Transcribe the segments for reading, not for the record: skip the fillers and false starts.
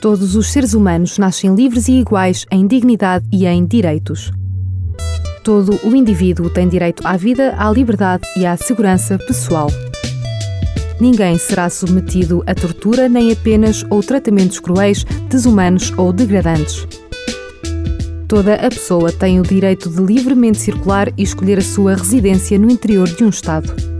Todos os seres humanos nascem livres e iguais em dignidade e em direitos. Todo o indivíduo tem direito à vida, à liberdade e à segurança pessoal. Ninguém será submetido a tortura nem a penas ou tratamentos cruéis, desumanos ou degradantes. Toda a pessoa tem o direito de livremente circular e escolher a sua residência no interior de um Estado.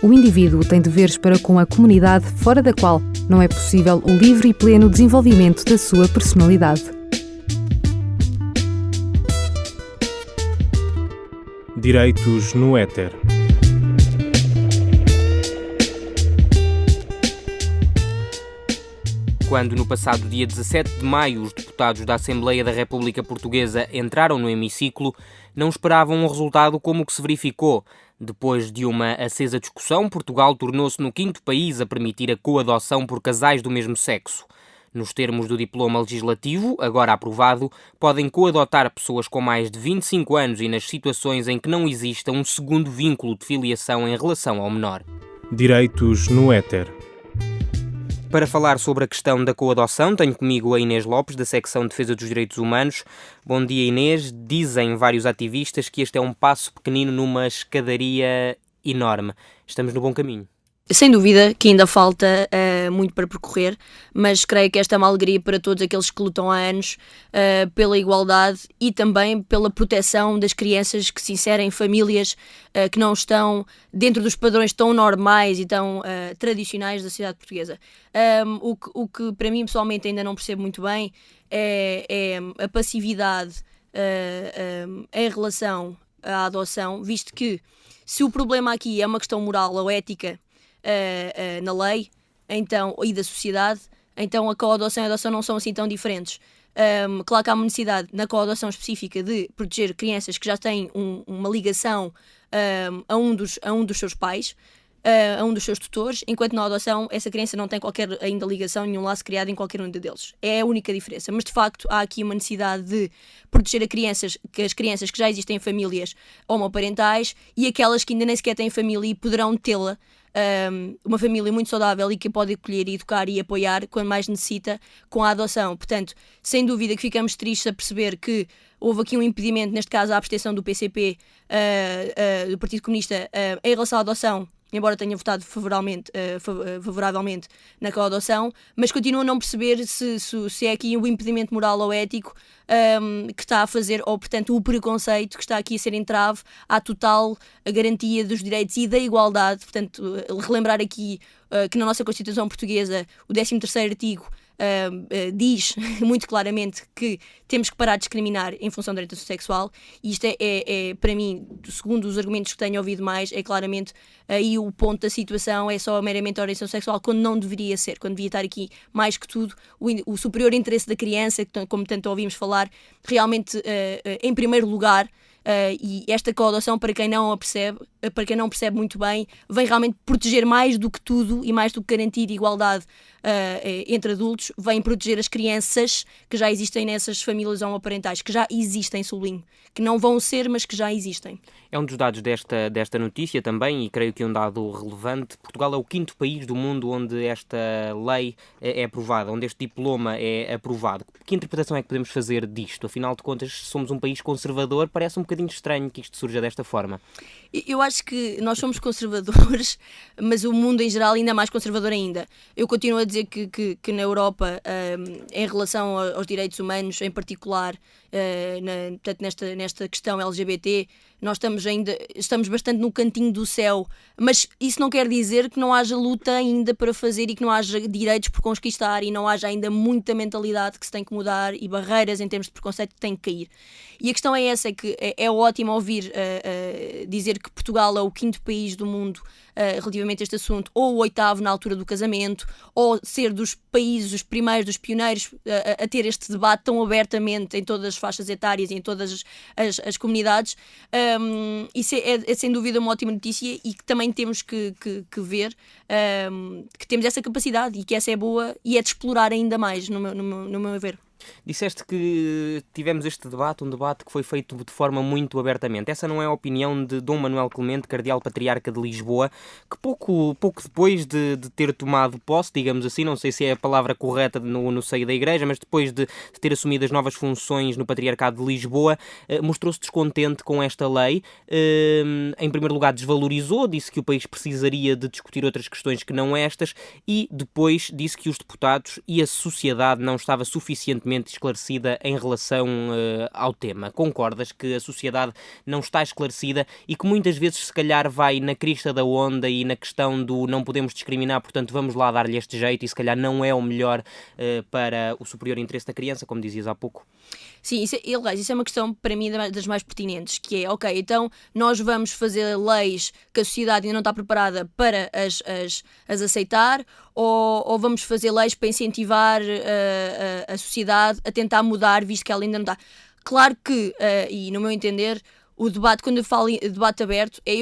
O indivíduo tem deveres para com a comunidade, fora da qual não é possível o livre e pleno desenvolvimento da sua personalidade. Direitos no éter. Quando, no passado dia 17 de maio, os deputados da Assembleia da República Portuguesa entraram no hemiciclo, não esperavam um resultado como o que se verificou. Depois de uma acesa discussão, Portugal tornou-se no 5º país a permitir a coadoção por casais do mesmo sexo. Nos termos do diploma legislativo, agora aprovado, podem coadotar pessoas com mais de 25 anos e nas situações em que não exista um segundo vínculo de filiação em relação ao menor. Direitos no éter. Para falar sobre a questão da coadoção, tenho comigo a Inês Lopes, da secção de Defesa dos Direitos Humanos. Bom dia, Inês. Dizem vários ativistas que este é um passo pequenino numa escadaria enorme. Estamos no bom caminho. Sem dúvida que ainda falta muito para percorrer, mas creio que esta é uma alegria para todos aqueles que lutam há anos pela igualdade e também pela proteção das crianças que se inserem em famílias que não estão dentro dos padrões tão normais e tão tradicionais da sociedade portuguesa. O que para mim pessoalmente ainda não percebo muito bem é a passividade em relação à adoção, visto que se o problema aqui é uma questão moral ou ética na lei então, e da sociedade, então a coadoção e a adoção não são assim tão diferentes. Claro que há uma necessidade na coadoção específica de proteger crianças que já têm uma ligação a um dos seus pais, a um dos seus tutores, enquanto na adoção essa criança não tem qualquer ainda ligação, nenhum laço criado em qualquer um deles. É a única diferença, mas de facto há aqui uma necessidade de proteger as crianças que já existem em famílias homoparentais e aquelas que ainda nem sequer têm família e poderão tê-la, uma família muito saudável e que pode acolher, educar e apoiar quando mais necessita com a adoção. Portanto, sem dúvida que ficamos tristes a perceber que houve aqui um impedimento, neste caso a abstenção do PCP, do Partido Comunista, em relação à adoção, embora tenha votado favoravelmente na coadoção, mas continuo a não perceber se é aqui o impedimento moral ou ético que está a fazer, ou portanto o preconceito que está aqui a ser entrave à total garantia dos direitos e da igualdade. Portanto, relembrar aqui que na nossa Constituição Portuguesa o 13º artigo diz muito claramente que temos que parar de discriminar em função da orientação sexual, e isto é para mim, segundo os argumentos que tenho ouvido mais, é claramente aí o ponto da situação, é só meramente a orientação sexual, quando não deveria ser, quando devia estar aqui mais que tudo o superior interesse da criança, como tanto ouvimos falar, realmente em primeiro lugar. E esta coadoção, para quem não percebe muito bem, vem realmente proteger mais do que tudo e mais do que garantir igualdade entre adultos, vem proteger as crianças que já existem nessas famílias homoparentais, que já existem, sublinho, que não vão ser, mas que já existem. É um dos dados desta notícia também, e creio que é um dado relevante. Portugal é o 5º país do mundo onde esta lei é aprovada, onde este diploma é aprovado. Que interpretação é que podemos fazer disto? Afinal de contas, somos um país conservador, parece um bocadinho estranho que isto surja desta forma. Eu acho que nós somos conservadores, mas o mundo em geral ainda é mais conservador ainda. Eu continuo a dizer que na Europa, em relação aos direitos humanos, em particular, portanto, nesta questão LGBT, nós estamos bastante no cantinho do céu, mas isso não quer dizer que não haja luta ainda para fazer e que não haja direitos por conquistar e não haja ainda muita mentalidade que se tem que mudar e barreiras em termos de preconceito que têm que cair. E a questão é essa, é que é ótimo ouvir dizer que Portugal é o 5º país do mundo relativamente a este assunto, ou o 8º na altura do casamento, ou ser dos países, os primeiros, dos pioneiros a ter este debate tão abertamente em todas as faixas etárias e em todas as comunidades. Isso é sem dúvida uma ótima notícia e que também temos que ver que temos essa capacidade e que essa é boa e é de explorar ainda mais, no meu ver. Disseste que tivemos este debate, um debate que foi feito de forma muito abertamente. Essa não é a opinião de Dom Manuel Clemente, cardeal patriarca de Lisboa, que pouco depois de ter tomado posse, digamos assim, não sei se é a palavra correta no seio da Igreja, mas depois de ter assumido as novas funções no Patriarcado de Lisboa, mostrou-se descontente com esta lei. Em primeiro lugar, desvalorizou, disse que o país precisaria de discutir outras questões que não estas, e depois disse que os deputados e a sociedade não estava suficientemente esclarecida em relação ao tema. Concordas que a sociedade não está esclarecida e que muitas vezes se calhar vai na crista da onda e na questão do não podemos discriminar, portanto vamos lá dar-lhe este jeito, e se calhar não é o melhor para o superior interesse da criança, como dizias há pouco? Sim, isso é uma questão para mim das mais pertinentes, que é, ok, então nós vamos fazer leis que a sociedade ainda não está preparada para as aceitar, ou vamos fazer leis para incentivar a sociedade a tentar mudar, visto que ela ainda não está. Claro que, e no meu entender, o debate, quando eu falo em debate aberto, é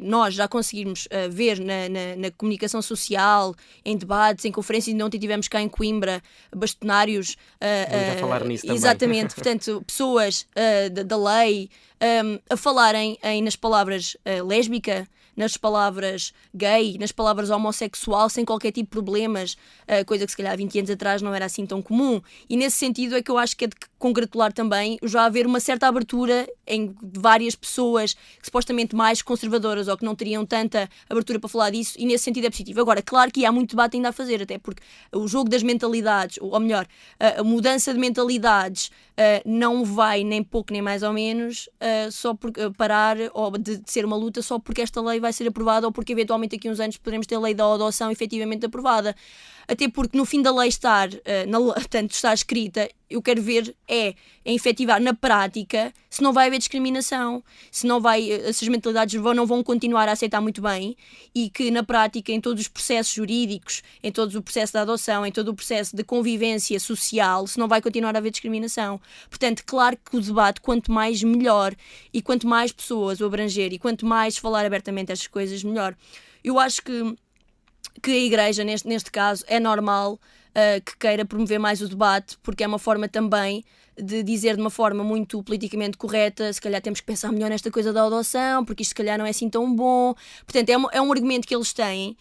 nós já conseguirmos ver na comunicação social, em debates, em conferências, ainda ontem tivemos cá em Coimbra bastonários. Vamos falar nisso também. Exatamente, portanto, pessoas da lei a falarem nas palavras lésbica, nas palavras gay, nas palavras homossexual, sem qualquer tipo de problemas, coisa que se calhar há 20 anos atrás não era assim tão comum. E nesse sentido é que eu acho que é de congratular também já haver uma certa abertura em várias pessoas supostamente mais conservadoras ou que não teriam tanta abertura para falar disso, e nesse sentido é positivo. Agora, claro que há muito debate ainda a fazer, até porque o jogo das mentalidades, ou melhor, a mudança de mentalidades não vai nem pouco nem mais ou menos só por parar ou de ser uma luta só porque esta lei vai ser aprovada, ou porque eventualmente daqui a uns anos poderemos ter a lei da adoção efetivamente aprovada. Até porque no fim da lei tanto está escrita, eu quero ver em efetivar na prática se não vai haver discriminação, se as mentalidades não vão continuar a aceitar muito bem, e que na prática, em todos os processos jurídicos, em todo o processo da adoção, em todo o processo de convivência social, se não vai continuar a haver discriminação. Portanto, claro que o debate, quanto mais melhor, e quanto mais pessoas o abranger, e quanto mais falar abertamente estas coisas, melhor. Eu acho que a Igreja, neste caso, é normal que queira promover mais o debate, porque é uma forma também de dizer de uma forma muito politicamente correta, se calhar temos que pensar melhor nesta coisa da adoção, porque isto se calhar não é assim tão bom. Portanto, é um argumento que eles têm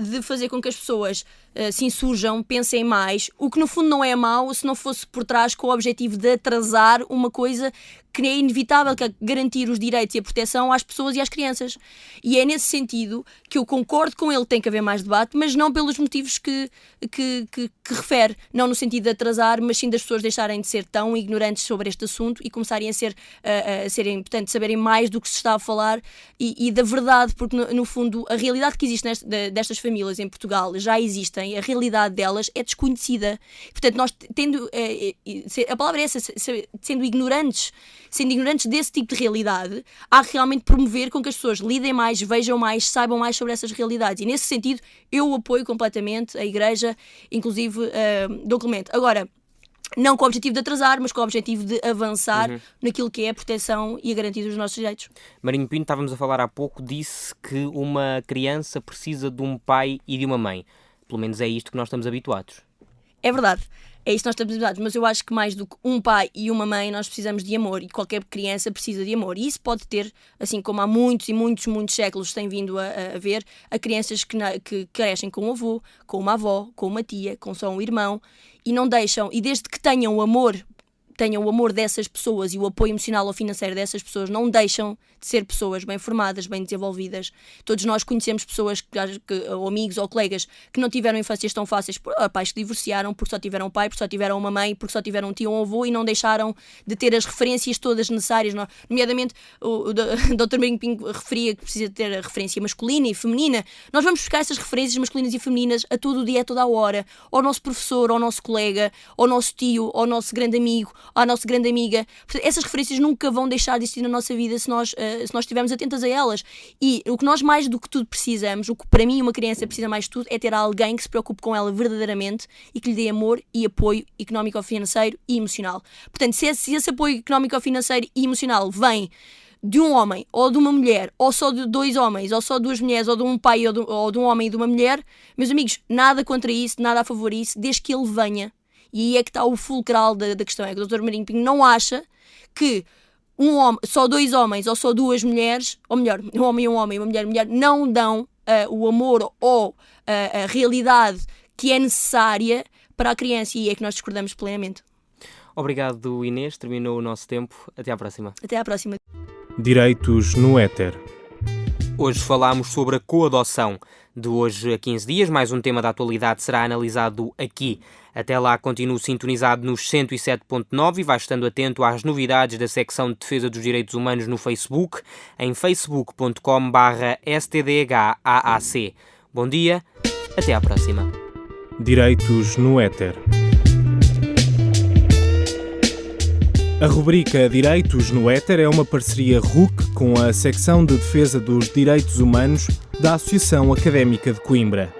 de fazer com que as pessoas se insurjam, pensem mais, o que no fundo não é mau se não fosse por trás com o objetivo de atrasar uma coisa que é inevitável, que é garantir os direitos e a proteção às pessoas e às crianças. E é nesse sentido que eu concordo com ele, tem que haver mais debate, mas não pelos motivos que refere, não no sentido de atrasar, mas sim das pessoas deixarem de ser tão ignorantes sobre este assunto e começarem a serem, portanto, saberem mais do que se está a falar e da verdade, porque no fundo a realidade que existe destas famílias em Portugal já existem, a realidade delas é desconhecida. Portanto, nós a palavra é essa, sendo ignorantes desse tipo de realidade, há que realmente promover com que as pessoas lidem mais, vejam mais, saibam mais sobre essas realidades. E nesse sentido, eu apoio completamente a Igreja, inclusive Dom Clemente. Agora, não com o objetivo de atrasar, mas com o objetivo de avançar naquilo que é a proteção e a garantia dos nossos direitos. Marinho Pinto, estávamos a falar há pouco, disse que uma criança precisa de um pai e de uma mãe. Pelo menos é isto que nós estamos habituados. É verdade. É isso que nós estamos habituados, mas eu acho que mais do que um pai e uma mãe, nós precisamos de amor, e qualquer criança precisa de amor. E isso pode ter, assim como há muitos e muitos séculos tem vindo a ver, a crianças que crescem com um avô, com uma avó, com uma tia, com só um irmão, e não deixam, e desde que tenham o amor dessas pessoas e o apoio emocional ou financeiro dessas pessoas, não deixam de ser pessoas bem formadas, bem desenvolvidas. Todos nós conhecemos pessoas, ou amigos ou colegas, que não tiveram infâncias tão fáceis, pais que divorciaram porque só tiveram um pai, porque só tiveram uma mãe, porque só tiveram um tio ou um avô, e não deixaram de ter as referências todas necessárias. Nomeadamente, o Dr. Marinho Pinto referia que precisa ter a referência masculina e feminina. Nós vamos buscar essas referências masculinas e femininas a todo o dia, a toda a hora, ao nosso professor, ao nosso colega, ao nosso tio, ao nosso grande amigo, à nossa grande amiga. Portanto, essas referências nunca vão deixar de existir na nossa vida se nós estivermos atentas a elas. E o que nós mais do que tudo precisamos, o que para mim uma criança precisa mais de tudo, é ter alguém que se preocupe com ela verdadeiramente e que lhe dê amor e apoio económico-financeiro e emocional. Portanto, se esse apoio económico-financeiro e emocional vem de um homem ou de uma mulher, ou só de dois homens, ou só de duas mulheres, ou de um pai ou de um homem e de uma mulher, meus amigos, nada contra isso, nada a favor disso, desde que ele venha E aí é que está o fulcral da questão, é que o Dr. Marinho Pinho não acha que só 2 homens ou só 2 mulheres, ou melhor, um homem e uma mulher, não dão o amor ou a realidade que é necessária para a criança, e é que nós discordamos plenamente. Obrigado, Inês. Terminou o nosso tempo. Até à próxima. Até à próxima. Direitos no Éter. Hoje falámos sobre a coadoção. De hoje a 15 dias, mais um tema da atualidade será analisado aqui. Até lá, continue sintonizado nos 107.9 e vai estando atento às novidades da secção de Defesa dos Direitos Humanos no Facebook, em facebook.com/stdhaac. Bom dia, até à próxima. Direitos no Éter. A rubrica Direitos no Éter é uma parceria RUC com a secção de Defesa dos Direitos Humanos da Associação Académica de Coimbra.